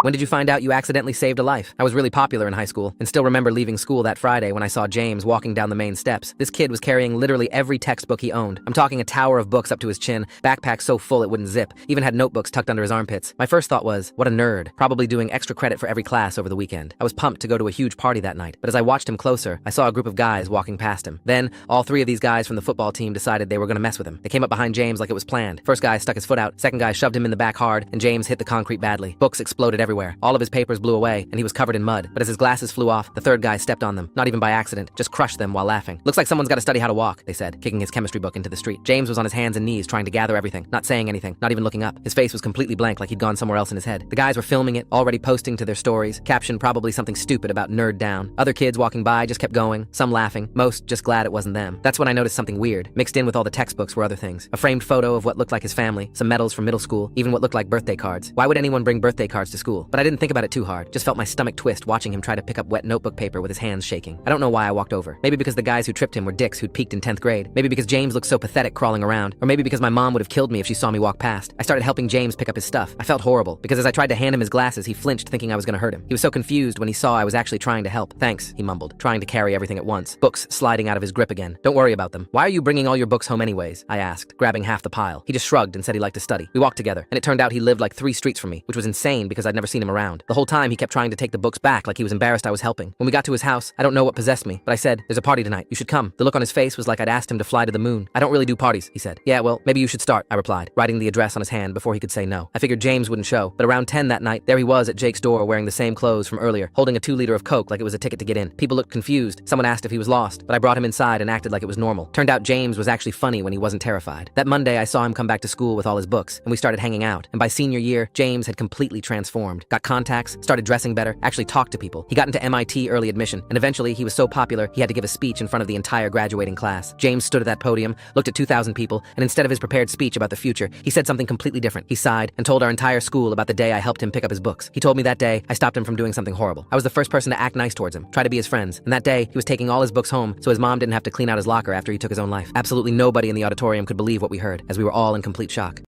When did you find out you accidentally saved a life? I was really popular in high school, and still remember leaving school that Friday when I saw James walking down the main steps. This kid was carrying literally every textbook he owned. I'm talking a tower of books up to his chin, backpack so full it wouldn't zip, even had notebooks tucked under his armpits. My first thought was, what a nerd, probably doing extra credit for every class over the weekend. I was pumped to go to a huge party that night, but as I watched him closer, I saw a group of guys walking past him. Then, all three of these guys from the football team decided they were gonna mess with him. They came up behind James like it was planned. First guy stuck his foot out, second guy shoved him in the back hard, and James hit the concrete badly. Books exploded everywhere. All of his papers blew away, and he was covered in mud. But as his glasses flew off, the third guy stepped on them, not even by accident, just crushed them while laughing. Looks like someone's gotta study how to walk, they said, kicking his chemistry book into the street. James was on his hands and knees trying to gather everything, not saying anything, not even looking up. His face was completely blank like he'd gone somewhere else in his head. The guys were filming it, already posting to their stories, captioned probably something stupid about nerd down. Other kids walking by just kept going, some laughing, most just glad it wasn't them. That's when I noticed something weird. Mixed in with all the textbooks were other things. A framed photo of what looked like his family, some medals from middle school, even what looked like birthday cards. Why would anyone bring birthday cards to school? But I didn't think about it too hard, just felt my stomach twist watching him try to pick up wet notebook paper with his hands shaking. I don't know why I walked over. Maybe because the guys who tripped him were dicks who'd peaked in 10th grade. Maybe because James looked so pathetic crawling around. Or maybe because my mom would have killed me if she saw me walk past. I started helping James pick up his stuff. I felt horrible, because as I tried to hand him his glasses, he flinched thinking I was gonna hurt him. He was so confused when he saw I was actually trying to help. Thanks, he mumbled, trying to carry everything at once. Books sliding out of his grip again. Don't worry about them. Why are you bringing all your books home anyways? I asked, grabbing half the pile. He just shrugged and said he liked to study. We walked together, and it turned out he lived like 3 streets from me, which was insane because I'd never seen him around. The whole time he kept trying to take the books back like he was embarrassed I was helping. When we got to his house, I don't know what possessed me, but I said, there's a party tonight, you should come. The look on his face was like I'd asked him to fly to the moon. I don't really do parties, he said. Yeah, well, maybe you should start, I replied, writing the address on his hand before he could say no. I figured James wouldn't show, but around 10 that night, there he was at Jake's door wearing the same clothes from earlier, holding a 2-liter of Coke like it was a ticket to get in. People looked confused. Someone asked if he was lost, but I brought him inside and acted like it was normal. Turned out James was actually funny when he wasn't terrified. That Monday, I saw him come back to school with all his books, and we started hanging out. And by senior year, James had completely transformed. Got contacts, started dressing better, actually talked to people. He got into MIT early admission, and eventually he was so popular, he had to give a speech in front of the entire graduating class. James stood at that podium, looked at 2,000 people, and instead of his prepared speech about the future, he said something completely different. He sighed and told our entire school about the day I helped him pick up his books. He told me that day I stopped him from doing something horrible. I was the first person to act nice towards him, try to be his friends, and that day he was taking all his books home so his mom didn't have to clean out his locker after he took his own life. Absolutely nobody in the auditorium could believe what we heard, as we were all in complete shock.